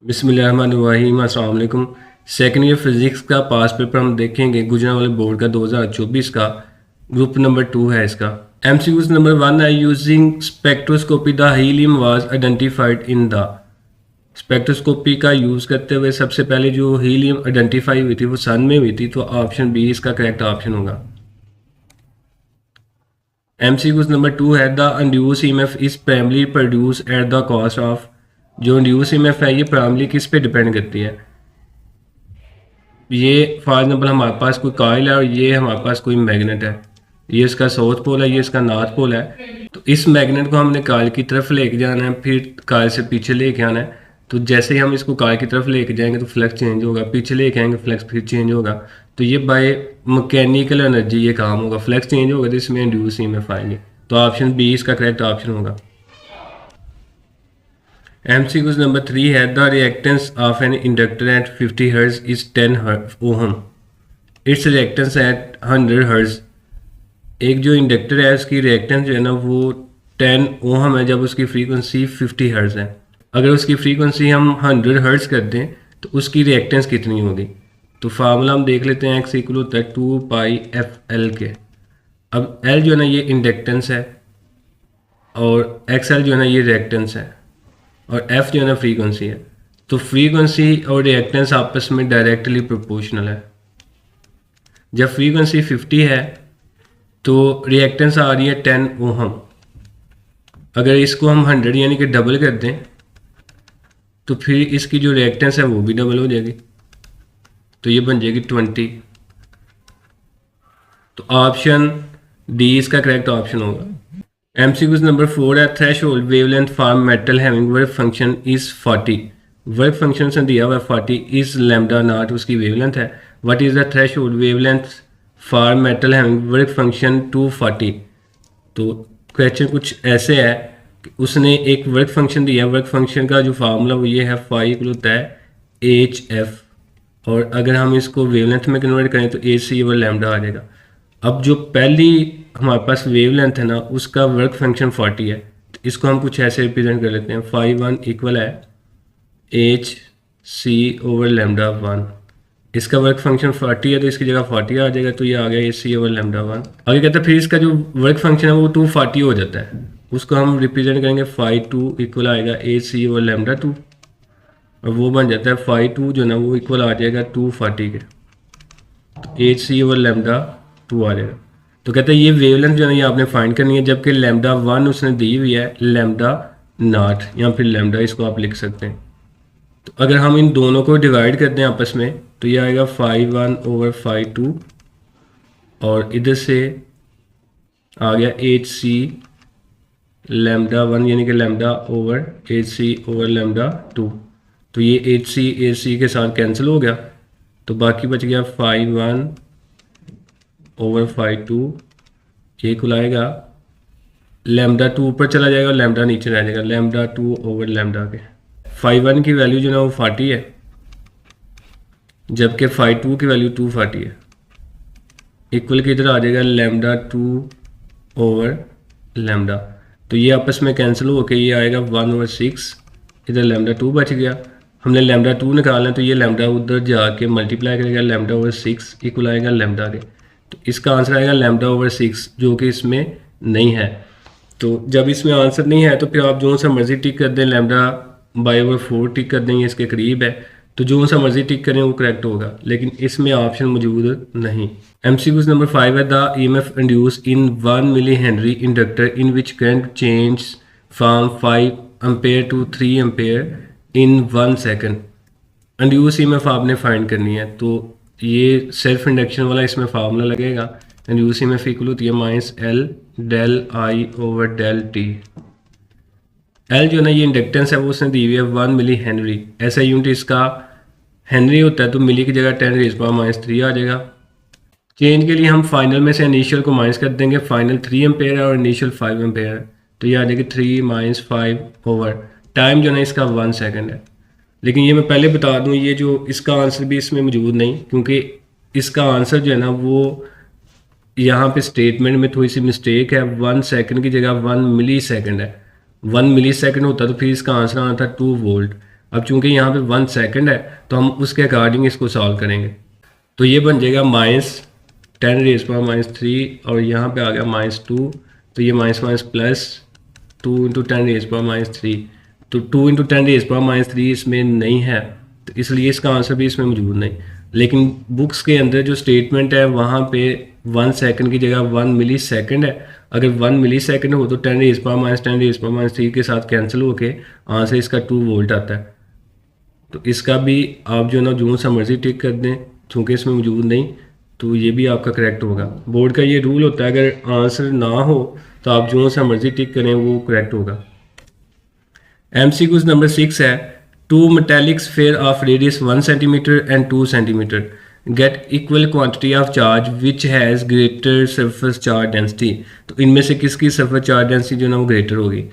बिस्मिल्लाहिर्रहमानिर्रहीम। अस्सलाम वालेकुम। सेकेंड ईयर फिज़िक्स का पास पेपर हम देखेंगे गुजरांवाले बोर्ड का 2024 का। ग्रुप नंबर 2 है इसका। एमसीक्यूज नंबर 1 है, using spectroscopy the helium was identified in the. Spectroscopy का यूज़ करते हुए सबसे पहले जो हीलियम आइडेंटिफाई हुई थी वो सन में हुई थी, तो ऑप्शन बी इसका करेक्ट ऑप्शन होगा। एमसीक्यूज नंबर 2 है, the induce EMF is primarily produce at the cost of. जो इंड्यूस ईएमएफ है ये प्राइमली किस पे डिपेंड करती है। ये फॉर एग्जाम्पल हमारे पास कोई कॉइल है और ये हमारे पास कोई मैग्नेट है, ये इसका साउथ पोल है, ये इसका नॉर्थ पोल है। तो इस मैग्नेट को हमने कॉइल की तरफ लेके जाना है, फिर कॉइल से पीछे लेके आना है। तो जैसे ही हम इसको कॉइल की तरफ लेके जाएंगे तो फ्लक्स चेंज होगा, पीछे लेके आएंगे फ्लक्स फिर चेंज होगा। तो ये बाय मैकेनिकल एनर्जी ये काम होगा, फ्लक्स चेंज होगा तो इसमें इंड्यूस ईएमएफ आएंगे। तो ऑप्शन बी इसका करेक्ट ऑप्शन होगा। MCQ नंबर 3 है, the reactance of an inductor at 50 hertz is 10 ohm, it's reactance at 100 hertz. एक जो इंडक्टर है उसकी रिएक्टेंस जो है ना वो 10 ओहम है जब उसकी फ्रीक्वेंसी 50 हर्ट्ज है। अगर उसकी फ्रीक्वेंसी हम 100 हर्ट्ज कर दें तो उसकी रिएक्टेंस कितनी होगी। तो फार्मूला हम देख लेते हैं, एक्स इक्वल होता है 2 पाई एफ एल के। अब एल जो है ना ये इंडक्टेंस है और एक्स एल जो है ना ये रिएक्टेंस है और एफ जो है ना फ्रीक्वेंसी है। तो फ्रीक्वेंसी और रिएक्टेंस आपस में डायरेक्टली प्रोपोर्शनल है। जब फ्रीक्वेंसी 50 है तो रिएक्टेंस आ रही है 10 ओहम। अगर इसको हम 100 यानी कि डबल कर दें तो फिर इसकी जो रिएक्टेंस है वो भी डबल हो जाएगी, तो ये बन जाएगी 20। तो ऑप्शन डी इसका करेक्ट ऑप्शन होगा। MCQ नंबर 4 है, threshold wavelength for metal having work function is 40। Work function से दिया हुआ है 40 इज लैम्डा नॉट उसकी वेवलेंथ है। What is the threshold wavelength for metal having work function 240। तो क्वेश्चन कुछ ऐसे है कि उसने एक वर्क फंक्शन दिया है, वर्क फंक्शन का जो फार्मूला वो ये है फाई इक्वल होता है HF, और अगर हम इसको वेवलेंथ में कन्वर्ट करें तो AC और लैम्डा आ जाएगा। अब जो पहली हमारे पास वेवलेंथ है ना उसका वर्क फंक्शन 40 है, तो इसको हम कुछ ऐसे रिप्रेजेंट कर लेते हैं, फाई 1 इक्वल है HC ओवर लैम्डा 1। इसका वर्क फंक्शन 40 है तो इसकी जगह 40 आ जाएगा, तो ये आ गया AC ओवर लैम्डा 1। आगे कहते हैं फिर इसका जो वर्क फंक्शन है वो 240 हो जाता है, उसको हम रिप्रेजेंट करेंगे फाई 2 इक्वल आएगा AC ओवर लैम्डा 2, और वो बन जाता है फाई 2 जो ना वो इक्वल आ जाएगा 240 के, तो HC ओवर लैम्डा 2 आ जाएगा। तो कहते हैं ये वेवलेंथ जो है ये आपने फाइंड करनी है, जबकि लैम्डा 1 उसने दी हुई है लैम्डा नॉट या फिर लैम्डा, इसको आप लिख सकते हैं। तो अगर हम इन दोनों को डिवाइड कर दें आपस में तो ये आएगा फाई 1 ओवर फाई 2, और इधर से आ गया HC लैम्डा 1 यानी कि lambda over HC over lambda 2। तो ये HC के साथ कैंसिल हो गया, तो बाकी बच गया फाई 1 ओवर फाई 2, ये कुल आएगा लैम्डा 2 ऊपर चला जाएगा और लैम्डा नीचे रह जाएगा, लैम्डा 2 ओवर लैम्डा के। फाई 1 की वैल्यू जो ना वो 40 है जबकि फाई 2 की वैल्यू 240 है। इक्वल की इधर आ जाएगा लैम्डा 2 ओवर लैम्डा, तो ये आपस में कैंसिल होकर ये आएगा 1 ओवर 6, इधर लैम्डा 2 बच गया। हमने लैम्डा 2 निकालना है तो ये लैम्डा उधर जाके मल्टीप्लाई करेगा लैम्डा ओवर 6 इक्वल आएगा लैम्डा के, तो इसका आंसर आएगा लैम्डा ओवर 6 जो कि इसमें नहीं है। तो जब इसमें आंसर नहीं है तो फिर आप जो सा मर्जी टिक कर दें, लैम्डा बाई ओवर 4 टिक कर दें, ये इसके करीब है, तो जो सा मर्जी टिक करें वो करेक्ट होगा, लेकिन इसमें ऑप्शन मौजूद नहीं। MCQ नंबर 5 है, the EMF induce in 1 milli henry inductor in which current change from 5 ampere to 3 ampere in 1 second. Induce EMF आपने फाइंड करनी है, तो ये सेल्फ इंडक्शन वाला इसमें फार्मूला लगेगा। इंड्यूस EMF इक्वल होती है minus L del I over del T. L जो ना ये इंडक्टेंस है वो उसने दी हुई है 1 मिली हेनरी, ऐसा यूनिट इसका हेनरी होता है, तो मिली की जगह 10 रेज़ पावर -3 आ जाएगा। चेंज के लिए हम फाइनल में से इनिशियल को माइनस कर देंगे, फाइनल 3 एम्पेयर है और इनिशियल 5 एम्पेयर है, तो ये आ जाएगी 3 माइनस 5 ओवर टाइम जो ना इसका 1 सेकेंड है। लेकिन ये मैं पहले बता दूं ये जो इसका आंसर भी इसमें मौजूद नहीं, क्योंकि इसका आंसर जो है ना वो यहाँ पे स्टेटमेंट में थोड़ी सी मिस्टेक है, 1 सेकंड की जगह 1 मिली सेकंड है। 1 मिली सेकंड होता तो फिर इसका आंसर आना था 2 वोल्ट, अब चूंकि यहाँ पे 1 सेकंड है तो हम उसके अकॉर्डिंग इसको सॉल्व करेंगे। तो ये बन जाएगा -10⁻³ और यहाँ पे आ गया -2, तो ये माइनस माइनस प्लस 2 × 10⁻³ तो 2 × 10⁻³ इसमें नहीं है, तो इसलिए इसका आंसर भी इसमें मौजूद नहीं। लेकिन बुक्स के अंदर जो स्टेटमेंट है वहाँ पे 1 सेकंड की जगह 1 मिली सेकंड है। अगर 1 मिली सेकंड हो तो 10⁻10⁻³ के साथ कैंसिल होके आंसर इसका 2 वोल्ट आता है। तो इसका भी आप जो ना जो सा मर्जी टिक कर दें, चूँकि इसमें मौजूद नहीं, तो ये भी आपका करेक्ट होगा। बोर्ड का ये रूल होता है, अगर आंसर ना हो तो आप जो सा मर्जी टिक करें वो करेक्ट होगा। MCQ नंबर 6 है, 2 metallic sphere of radius 1 cm and 2 cm get equal quantity of charge which has greater surface charge density। तो इनमें से किसकी surface charge density जो ना वो ग्रेटर होगी।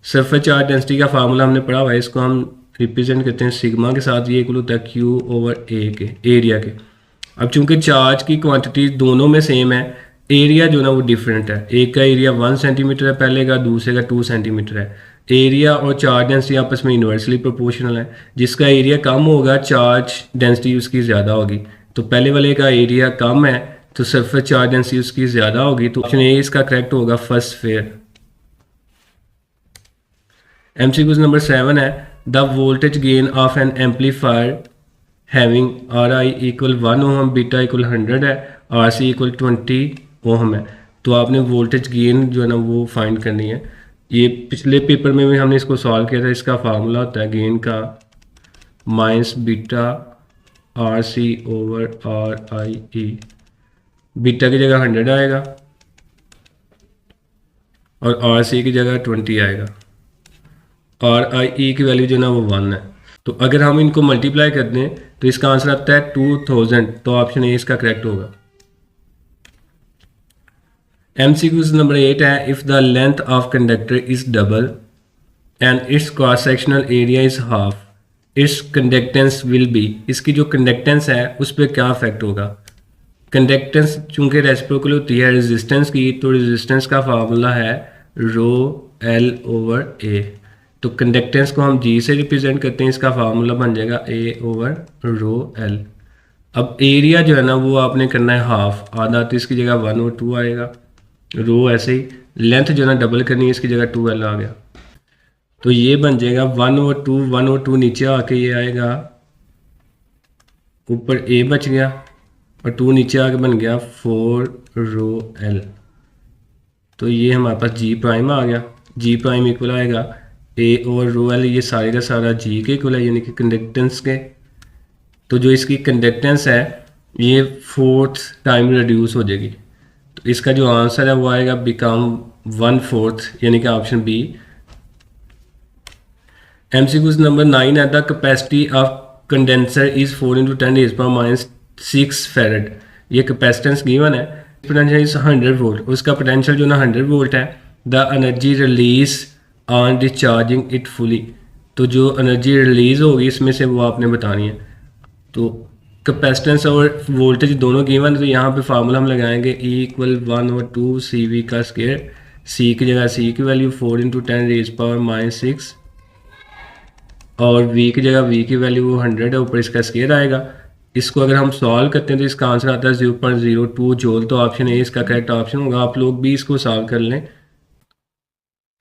surface charge density का फार्मूला हमने पढ़ा हुआ है, इसको हम रिप्रेजेंट करते हैं सिग्मा के साथ, ये इक्वल होता है Q/A के एरिया के। अब चूंकि चार्ज की क्वांटिटी दोनों में सेम है, एरिया जो ना वो डिफरेंट है। एक का एरिया 1 सेंटीमीटर है पहले का, दूसरे का 2 सेंटीमीटर है। एरिया और चार्ज डेंसिटी आपस में इन्वर्सली प्रोपोर्शनल है। जिसका एरिया कम होगा चार्ज डेंसिटी उसकी ज़्यादा होगी। तो पहले वाले का एरिया कम है तो सरफेस चार्ज डेंसिटी उसकी ज़्यादा होगी। तो ऑप्शन ए इसका करेक्ट होगा, फर्स्ट स्फीयर। MCQ नंबर 7 है, the voltage gain of an amplifier having RI = 1 ohm, beta = 100 है, RC = 20 ओम है। तो आपने वोल्टेज गेन जो है ना वो फाइंड करनी है। ये पिछले पेपर में भी हमने इसको सॉल्व किया था। इसका फार्मूला होता है गेन का -β/RC/RIE। बीटा की जगह 100 आएगा और RC की जगह 20 आएगा और RIE की वैल्यू जो ना वो 1 है। तो अगर हम इनको मल्टीप्लाई कर दें तो इसका आंसर आता है 2000। तो ऑप्शन ए इसका करेक्ट होगा। MCQ नंबर 8 है, if the length of conductor is double and it's cross sectional area is half, it's conductance will be. इसकी जो कंडक्टेंस है उस पर क्या इफेक्ट होगा। कंडक्टेंस चूंकि रेसिप्रोकल होती है रेजिस्टेंस की, तो रेजिस्टेंस का फार्मूला है ρL/A। तो कंडक्टेंस को हम G से रिप्रेजेंट करते हैं, इसका फार्मूला बन जाएगा A/ρL। अब एरिया जो है ना वो आपने करना है हाफ, आधा, तो इसकी जगह 1/2 आएगा। रो ऐसे ही लेंथ जो है ना डबल करनी है, इसकी जगह 2L आ गया। तो ये बन जाएगा 1/2 नीचे आके ये आएगा, ऊपर A बच गया और 2 नीचे आके बन गया 4ρL। तो ये हमारे पास G' आ गया। G' इक्वल आएगा A/ρL। ये सारे का सारा G के इक्वल है, यानी कि कंडक्टेंस के। तो जो इसकी कंडक्टेंस है ये 4th टाइम रिड्यूस हो जाएगी। तो इसका जो आंसर है वो आएगा बिकम 1/4, यानी कि ऑप्शन बी। MCQ नंबर 9 है, the capacity of condenser is 4 × 10⁻6 farad. ये कैपेसिटेंस गिवन है, पोटेंशियल इज 100 वोल्ट, उसका पोटेंशियल जो ना 100 वोल्ट है। The energy release on discharging it fully. तो जो एनर्जी रिलीज होगी इसमें से वो आपने बतानी है। तो कैपेसिटेंस और वोल्टेज दोनों गिवन, तो यहाँ पे फार्मूला हम लगाएंगे E = 1/2 CV का स्क्वायर। C की जगह C की वैल्यू 4 × 10⁻6 और V की जगह V की वैल्यू 100 है, ऊपर इसका स्क्वायर आएगा। इसको अगर हम सॉल्व करते हैं तो इसका आंसर आता है 0.02 जूल। तो ऑप्शन ए इसका करेक्ट ऑप्शन होगा। आप लोग भी इसको सॉल्व कर लें।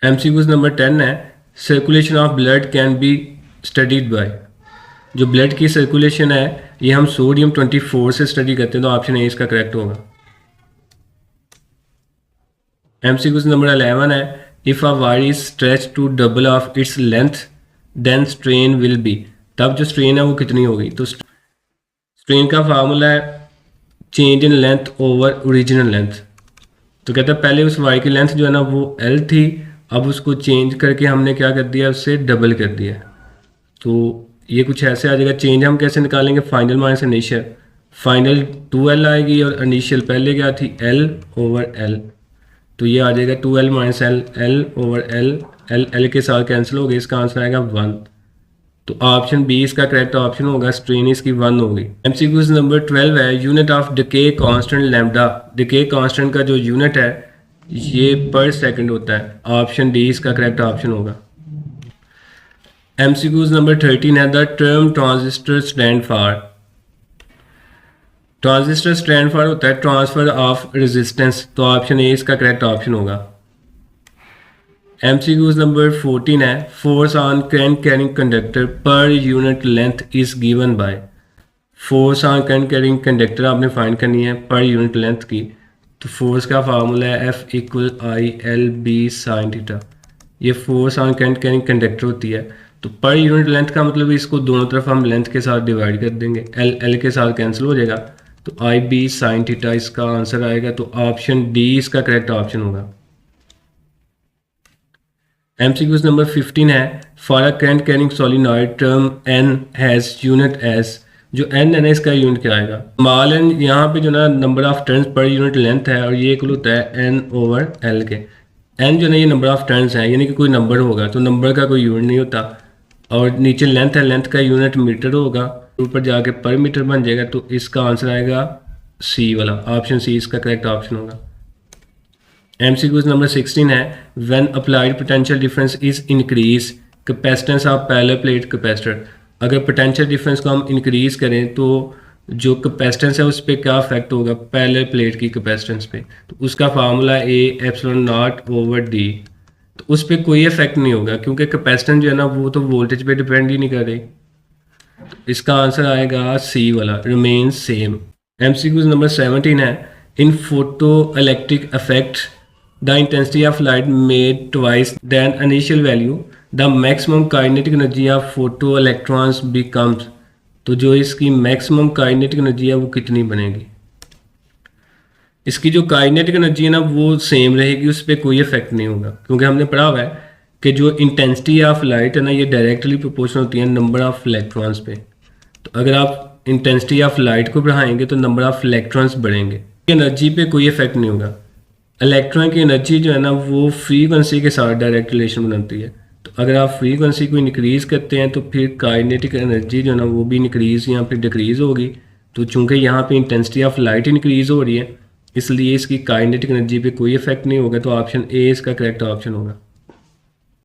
MCQ नंबर 10 है, circulation of blood can be studied by. जो ब्लड की सर्कुलेशन है ये हम सोडियम 24 से स्टडी करते हैं, तो ऑप्शन ए इसका करेक्ट होगा। MCQ नंबर 11 है, if a wire is stretch to double of its length then strain will be. तब जो स्ट्रेन है वो कितनी होगी। तो स्ट्रेन का फार्मूला है change in length over original length. तो कहता है पहले उस वायर की लेंथ जो है ना वो L थी, अब उसको चेंज करके हमने क्या कर दिया, उससे डबल कर दिया। तो ये कुछ ऐसे आ जाएगा। चेंज हम कैसे निकालेंगे, final minus initial. Final 2L आएगी और इनिशियल पहले क्या थी, L/L। तो ये आ जाएगा 2L - L, L/L, L के साथ कैंसिल हो गई, इसका आंसर आएगा 1। तो ऑप्शन बी इसका करेक्ट ऑप्शन होगा, स्ट्रेन इसकी 1 होगी। MCQ नंबर 12 है, unit of decay constant lambda. Decay constant का जो यूनिट है ये पर सेकंड होता है। ऑप्शन डी इसका करेक्ट ऑप्शन होगा। MCQs नंबर 13 है the term transistor stand for. Transistor stand for होता है ट्रांसफर ऑफ रेजिस्टेंस, तो ऑप्शन ए इसका करेक्ट ऑप्शन होगा। MCQs नंबर 14 है force on current carrying conductor per unit length is given by. Force on current carrying conductor आपने find करनी है per unit length की, तो फोर्स का फार्मूला है F equal ILB sin theta. ये force on current carrying conductor होती है, तो पर यूनिट लेंथ का मतलब इसको दोनों तरफ हम लेंथ के साथ डिवाइड कर देंगे, L के साथ कैंसिल हो जाएगा, तो IB sin थीटा इसका आंसर आएगा। तो ऑप्शन डी इसका करेक्ट ऑप्शन होगा। MCQs नंबर 15 है for a current carrying solenoid term N has unit S. जो N है ना इसका यूनिट क्या आएगा, स्मॉल n यहाँ पे जो ना number of turns per unit length है और ये इक्वल होता है N ओवर L के। N जो ना ये नंबर ऑफ टर्न्स है, यानी कि कोई नंबर होगा तो नंबर का कोई यूनिट नहीं होता, और नीचे लेंथ है, लेंथ का यूनिट मीटर होगा, ऊपर जाके पर मीटर बन जाएगा, तो इसका आंसर आएगा सी वाला, ऑप्शन सी इसका करेक्ट ऑप्शन होगा। MCQs नंबर 16 है when applied potential difference is increase capacitance of parallel plate capacitor. अगर पोटेंशियल डिफरेंस को हम इंक्रीज करें तो जो कैपेसिटेंस है उस पर क्या इफेक्ट होगा, पैरेलल प्लेट की कैपेसिटेंस पे, तो उसका formula A epsilon not over D. तो उस पर कोई इफेक्ट नहीं होगा क्योंकि कैपेसिटेंस जो है ना वो तो वोल्टेज पे डिपेंड ही नहीं कर रही। तो इसका आंसर आएगा सी वाला, रिमेन सेम। MCQs नंबर 17 है in photoelectric effect the intensity of light made twice than initial value the maximum kinetic energy of photoelectrons becomes. तो जो इसकी मैक्सिमम काइनेटिक एनर्जी है वो कितनी बनेगी, इसकी जो काइनेटिक एनर्जी है ना वो सेम रहेगी, उस पर कोई इफेक्ट नहीं होगा, क्योंकि हमने पढ़ा हुआ है कि जो इंटेंसिटी ऑफ लाइट है ना ये डायरेक्टली प्रोपोर्शनल होती है नंबर ऑफ इलेक्ट्रॉन्स पे। तो अगर आप इंटेंसिटी ऑफ लाइट को बढ़ाएंगे तो नंबर ऑफ इलेक्ट्रॉन्स बढ़ेंगे, एनर्जी पे कोई इफेक्ट नहीं होगा। इलेक्ट्रॉन की एनर्जी जो है ना वो फ्रीक्वेंसी के साथ डायरेक्ट रिलेशन बनाती है, तो अगर आप फ्रीक्वेंसी को इंक्रीज़ करते हैं तो फिर काइनेटिक एनर्जी जो है ना वो भी इंक्रीज़ या फिर डिक्रीज़ होगी। तो चूंकि यहाँ पे इंटेंसिटी ऑफ लाइट इंक्रीज़ हो रही है इसलिए इसकी काइनेटिक एनर्जी पे कोई इफेक्ट नहीं होगा, तो ऑप्शन ए इसका करेक्ट ऑप्शन होगा।